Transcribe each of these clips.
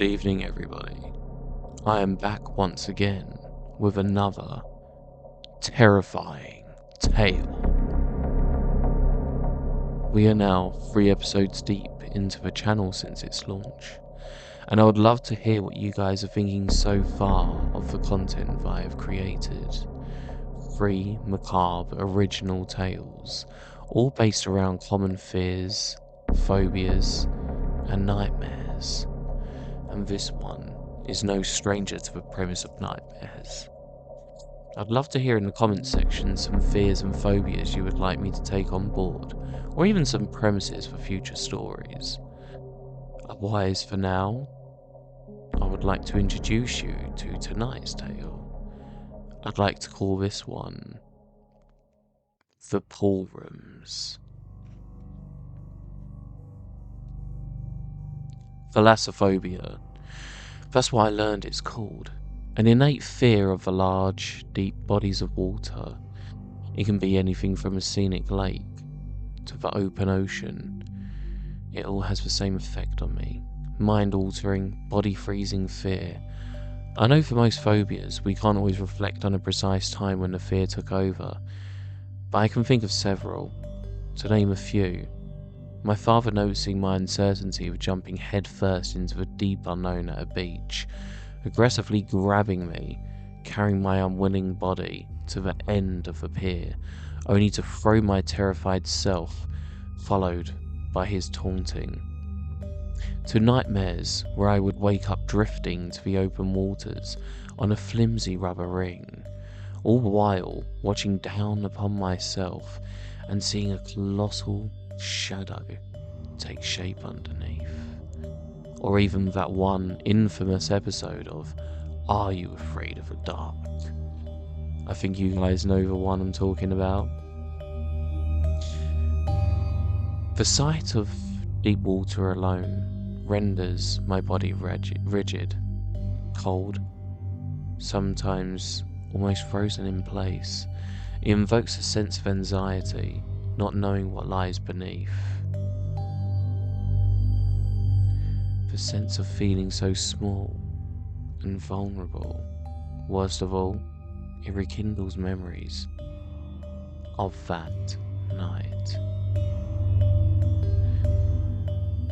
Good evening, everybody. I am back once again with another terrifying tale. We are now 3 episodes deep into the channel since its launch, and I would love to hear what you guys are thinking so far of the content that I have created. 3 macabre original tales, all based around common fears, phobias, and nightmares. And this one is no stranger to the premise of nightmares. I'd love to hear in the comments section some fears and phobias you would like me to take on board, or even some premises for future stories. Otherwise, for now, I would like to introduce you to tonight's tale. I'd like to call this one The Pool Rooms. Thalassophobia. That's what I learned it's called. An innate fear of the large, deep bodies of water. It can be anything from a scenic lake to the open ocean. It all has the same effect on me. Mind-altering, body-freezing fear. I know for most phobias, we can't always reflect on a precise time when the fear took over, but I can think of several. To name a few: my father noticing my uncertainty of jumping headfirst into the deep unknown at a beach, aggressively grabbing me, carrying my unwilling body to the end of the pier, only to throw my terrified self, followed by his taunting. To nightmares where I would wake up drifting to the open waters on a flimsy rubber ring, all the while watching down upon myself and seeing a colossal shadow take shape underneath. Or even that one infamous episode of Are You Afraid of the Dark? I think you guys know the one I'm talking about. The sight of deep water alone renders my body rigid, cold, sometimes almost frozen in place. It invokes a sense of anxiety, not knowing what lies beneath. The sense of feeling so small and vulnerable. Worst of all, it rekindles memories of that night.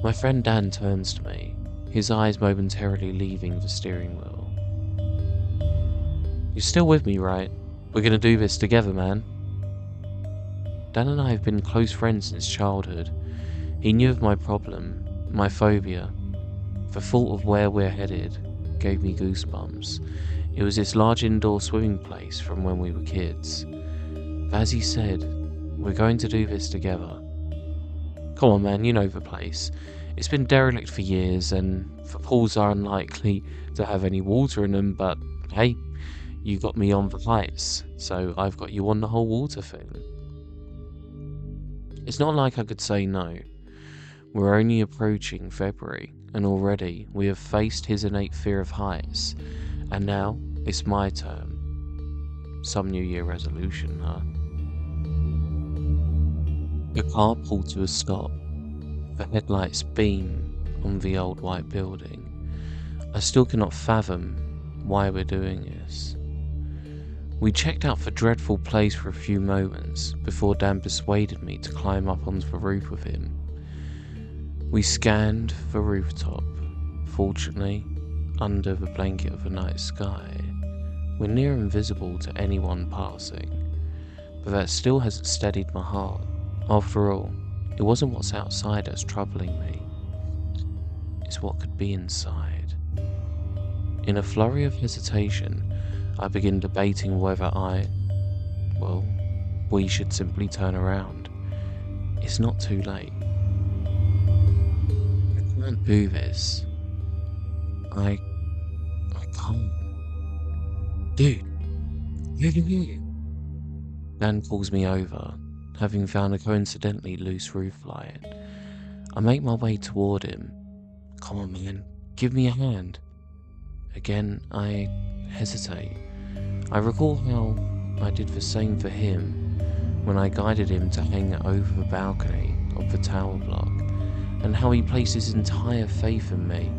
My friend Dan turns to me, his eyes momentarily leaving the steering wheel. You're still with me, right? We're gonna do this together, man. Dan and I have been close friends since childhood. He knew of my problem, my phobia. The thought of where we're headed gave me goosebumps. It was this large indoor swimming place from when we were kids. But as he said, we're going to do this together. Come on, man, you know the place. It's been derelict for years, and the pools are unlikely to have any water in them, but hey, you got me on the lights, so I've got you on the whole water thing. It's not like I could say no. We're only approaching February, and already we have faced his innate fear of heights, and now it's my turn. Some New Year resolution, huh? The car pulled to a stop. The headlights beam on the old white building. I still cannot fathom why we're doing this. We checked out the dreadful place for a few moments before Dan persuaded me to climb up onto the roof with him. We scanned the rooftop. Fortunately, under the blanket of the night sky, we're near invisible to anyone passing, but that still hasn't steadied my heart. After all, it wasn't what's outside that's troubling me. It's what could be inside. In a flurry of hesitation, I begin debating whether we should simply turn around. It's not too late. I can't do this. I can't. Dude, Dan calls me over, having found a coincidentally loose roof light. I make my way toward him. Come on, man, give me a hand. Again, I hesitate. I recall how I did the same for him when I guided him to hang over the balcony of the tower block, and how he placed his entire faith in me.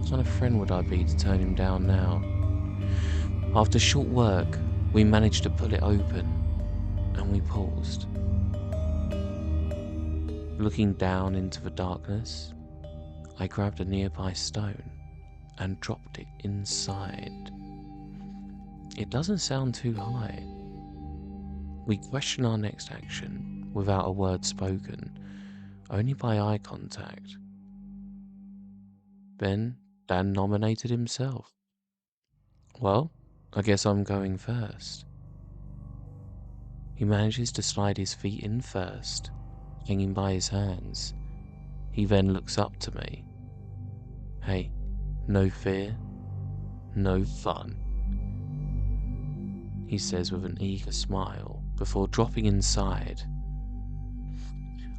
kind of friend would I be to turn him down now? After short work, we managed to pull it open, and we paused. Looking down into the darkness, I grabbed a nearby stone and dropped it inside. It doesn't sound too high. We question our next action without a word spoken, only by eye contact. Then Dan nominated himself. Well, I guess I'm going first. He manages to slide his feet in first, hanging by his hands. He then looks up to me. Hey, no fear, no fun, he says with an eager smile before dropping inside.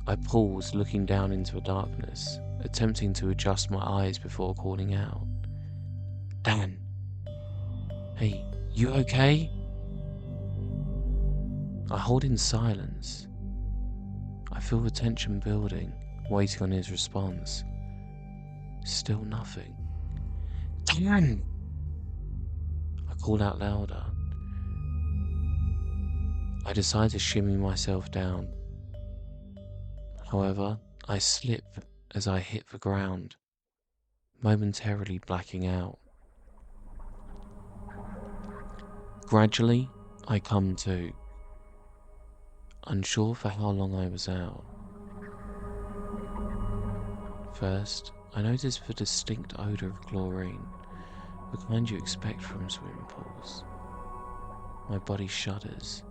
I pause, looking down into the darkness, attempting to adjust my eyes before calling out. Dan! Hey, you okay? I hold in silence. I feel the tension building, waiting on his response. Still nothing. Dan! I call out louder. I decide to shimmy myself down. However, I slip as I hit the ground, momentarily blacking out. Gradually, I come to, unsure for how long I was out. First, I notice the distinct odour of chlorine, the kind you expect from swimming pools. My body shudders.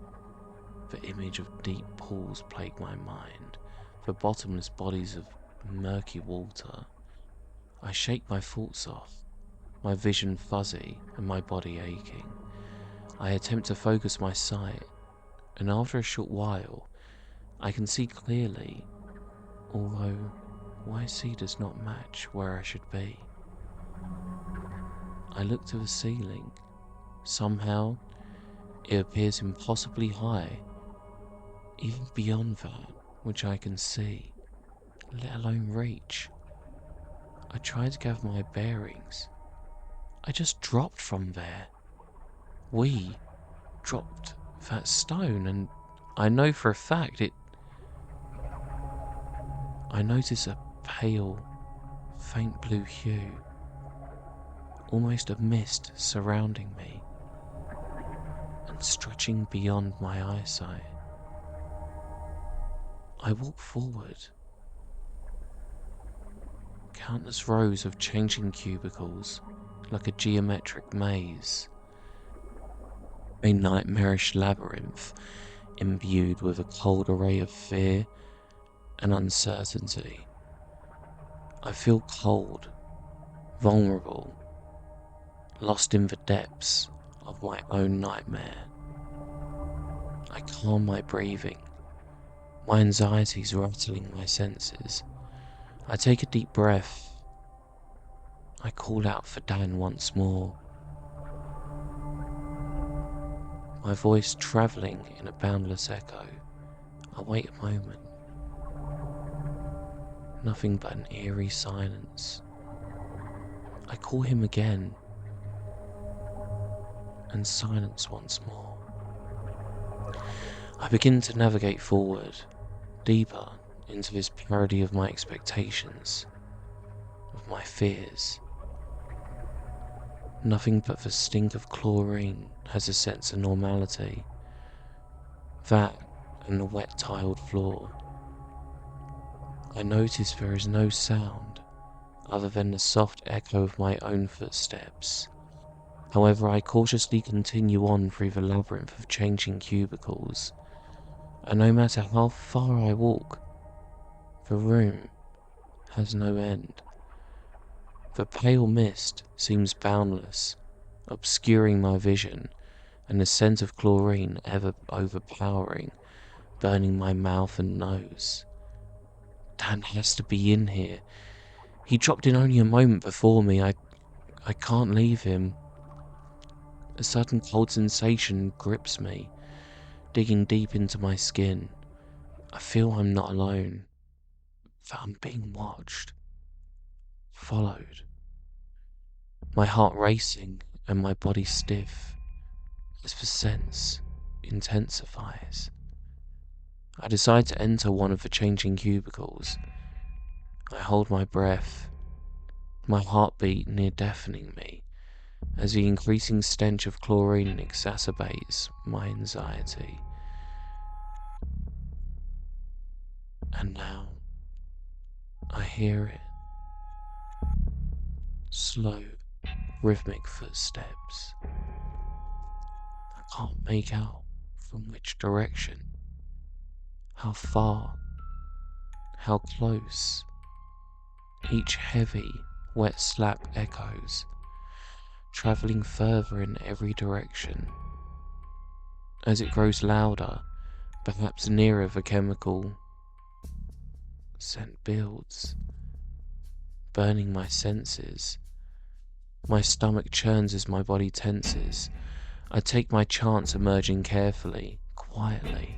The image of deep pools plague my mind, the bottomless bodies of murky water. I shake my thoughts off, my vision fuzzy and my body aching. I attempt to focus my sight, and after a short while, I can see clearly, although what I see does not match where I should be. I look to the ceiling. Somehow, it appears impossibly high, even beyond that which I can see, let alone reach. I try to gather my bearings. I just dropped from there. We dropped that stone, and I know for a fact I notice a pale, faint blue hue, almost a mist surrounding me and stretching beyond my eyesight. I walk forward. Countless rows of changing cubicles, like a geometric maze. A nightmarish labyrinth imbued with a cold array of fear and uncertainty. I feel cold, vulnerable, lost in the depths of my own nightmare. I calm my breathing, my anxieties rattling my senses. I take a deep breath. I call out for Dan once more, my voice travelling in a boundless echo. I wait a moment. Nothing but an eerie silence. I call him again, and silence once more. I begin to navigate forward, deeper into this parody of my expectations, of my fears. Nothing but the stink of chlorine has a sense of normality. That and the wet tiled floor. I notice there is no sound other than the soft echo of my own footsteps. However, I cautiously continue on through the labyrinth of changing cubicles, and no matter how far I walk, the room has no end. The pale mist seems boundless, obscuring my vision, and the scent of chlorine ever overpowering, burning my mouth and nose. Dan has to be in here. He dropped in only a moment before me. I can't leave him. A sudden cold sensation grips me, digging deep into my skin. I feel I'm not alone, that I'm being watched, followed. my heart racing and my body stiff as the sense intensifies. I decide to enter one of the changing cubicles. I hold my breath, my heartbeat near deafening me, as the increasing stench of chlorine exacerbates my anxiety. And now, I hear it. Slow, rhythmic footsteps. I can't make out from which direction, how far, how close. Each heavy, wet slap echoes, travelling further in every direction. As it grows louder, perhaps nearer, the chemical scent builds, burning my senses. My stomach churns as my body tenses. I take my chance, emerging carefully, quietly.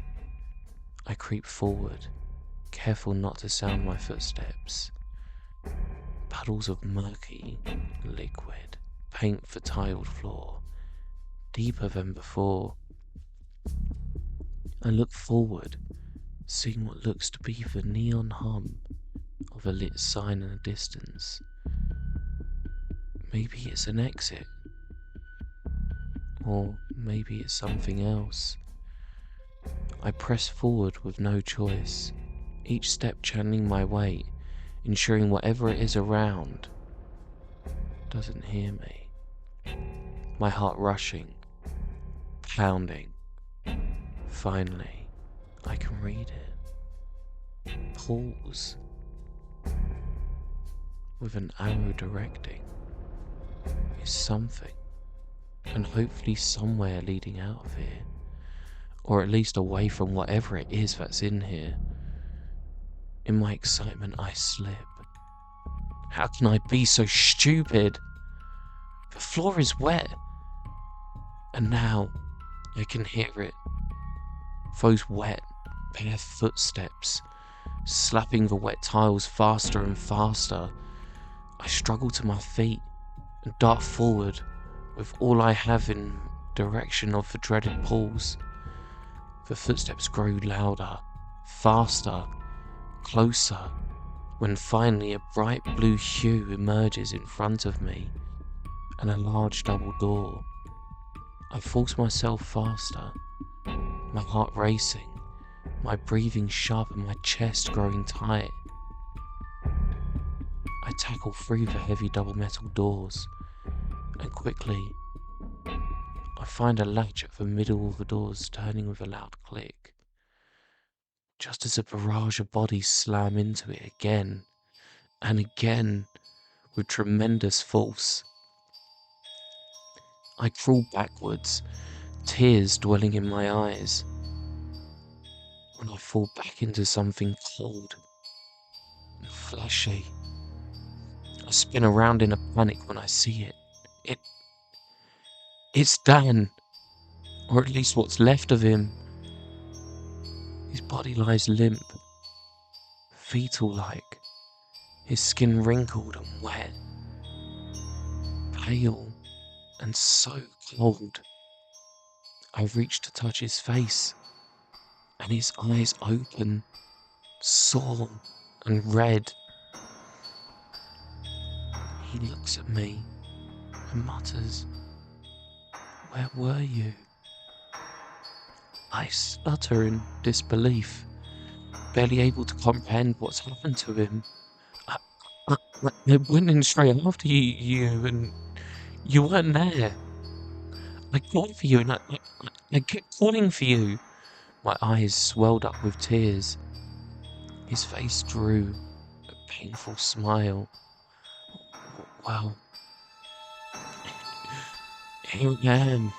I creep forward, careful not to sound my footsteps. Puddles of murky liquid paint the tiled floor, deeper than before. I look forward, seeing what looks to be the neon hum of a lit sign in the distance. Maybe it's an exit, or maybe it's something else. I press forward with no choice, each step channeling my weight, ensuring whatever it is around doesn't hear me. My heart rushing, pounding. Finally, I can read it. Pause. With an arrow directing is something, and hopefully somewhere leading out of here, or at least away from whatever it is that's in here. In my excitement, I slip. How can I be so stupid? The floor is wet, and now I can hear it. Those wet, bare footsteps, slapping the wet tiles faster and faster. I struggle to my feet and dart forward with all I have in direction of the dreaded pools. The footsteps grow louder, faster, closer, when finally a bright blue hue emerges in front of me, and a large double door. I force myself faster, my heart racing, my breathing sharp and my chest growing tight. I tackle through the heavy double metal doors, and quickly I find a latch at the middle of the doors turning with a loud click. Just as a barrage of bodies slam into it again and again with tremendous force. I crawl backwards, tears dwelling in my eyes, when I fall back into something cold and fleshy. I spin around in a panic when I see it. It's Dan, or at least what's left of him. His body lies limp, fetal-like, his skin wrinkled and wet, pale and so cold. I reach to touch his face, and his eyes open, sore and red. He looks at me and mutters, "Where were you?" I stutter in disbelief, barely able to comprehend what's happened to him. I went in straight after you and you weren't there. I called for you and I kept calling for you. My eyes swelled up with tears. His face drew a painful smile. Well, here I am.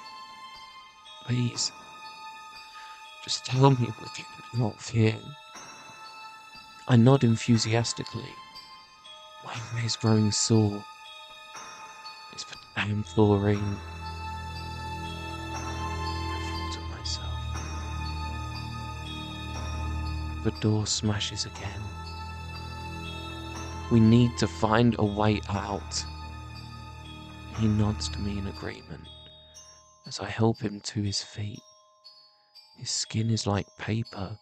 Please, just tell me we're getting out of here. I nod enthusiastically, my eyes growing sore. It's the damn chlorine. I thought to myself. The door smashes again. We need to find a way out. He nods to me in agreement as I help him to his feet. His skin is like paper,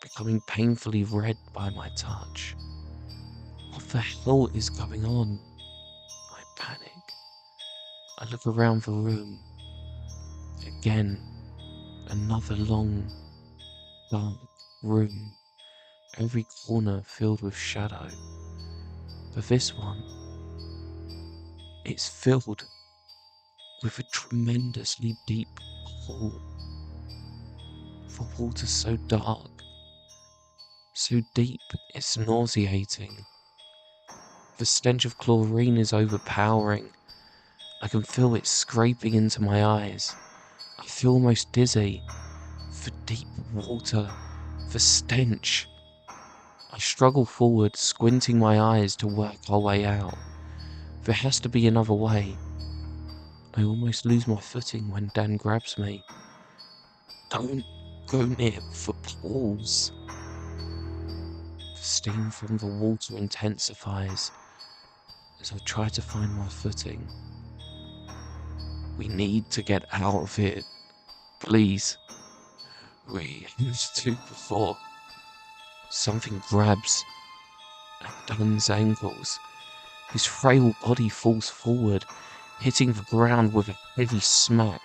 becoming painfully red by my touch. What the hell is going on? I panic. I look around the room. Again, another long, dark room, every corner filled with shadow. But this one, it's filled with a tremendously deep pool. The water's so dark, so deep, it's nauseating. The stench of chlorine is overpowering. I can feel it scraping into my eyes. I feel almost dizzy. The deep water, the stench. I struggle forward, squinting my eyes to work our way out. There has to be another way. I almost lose my footing when Dan grabs me. Don't go near the pools. The steam from the water intensifies as I try to find my footing. We need to get out of here, please. We used to before. Something grabs at Dan's ankles. His frail body falls forward, hitting the ground with a heavy smack,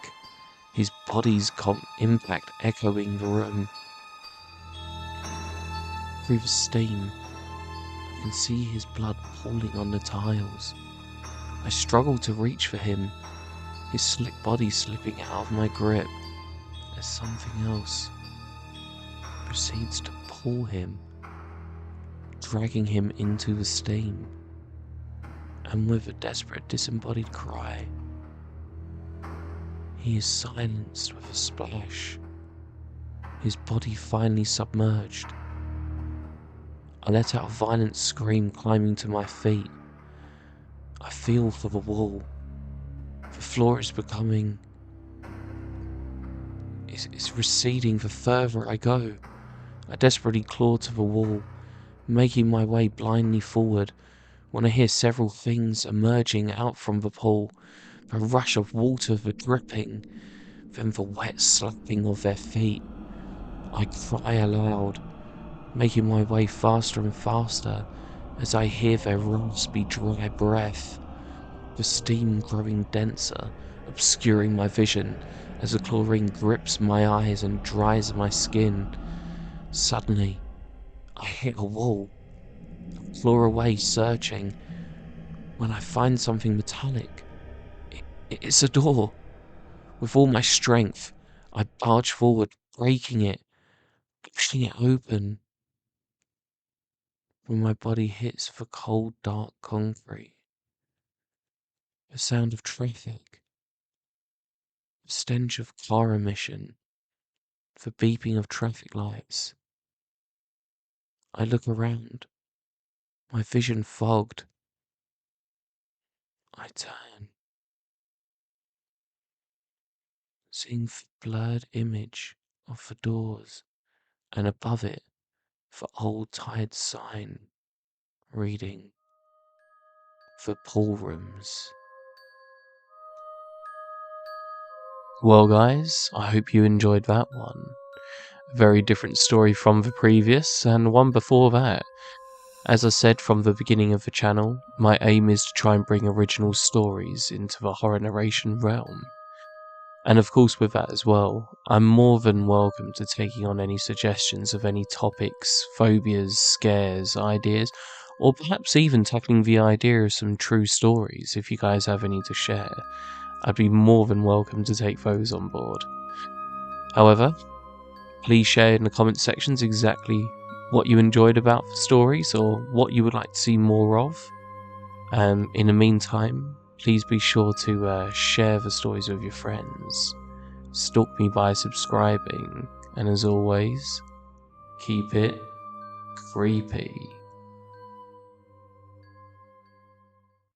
his body's impact echoing the room. Through the steam, I can see his blood pooling on the tiles. I struggle to reach for him, his slick body slipping out of my grip as something else proceeds to pull him, dragging him into the steam. And with a desperate, disembodied cry, he is silenced with a splash, his body finally submerged. I let out a violent scream, climbing to my feet. I feel for the wall. The floor is becoming... It's receding the further I go. I desperately claw to the wall, making my way blindly forward, when I hear several things emerging out from the pool. The rush of water, the dripping, then the wet slapping of their feet. I cry aloud, making my way faster and faster as I hear their raspy, dry breath. The steam growing denser, obscuring my vision as the chlorine grips my eyes and dries my skin. Suddenly, I hit a wall, claw away searching, when I find something metallic. It's a door. With all my strength, I barge forward, breaking it, pushing it open. When my body hits the cold, dark concrete, the sound of traffic, the stench of car emission, the beeping of traffic lights. I look around, my vision fogged. I turn, seeing the blurred image of the doors, and above it, the old tired sign reading, "The Pool Rooms." Well guys, I hope you enjoyed that one. A very different story from the previous, and one before that. As I said from the beginning of the channel, my aim is to try and bring original stories into the horror narration realm. And of course with that as well, I'm more than welcome to taking on any suggestions of any topics, phobias, scares, ideas, or perhaps even tackling the idea of some true stories if you guys have any to share. I'd be more than welcome to take those on board. However, please share in the comment sections exactly what you enjoyed about the stories or what you would like to see more of. In the meantime, please be sure to share the stories with your friends. Stalk me by subscribing, and as always, keep it creepy.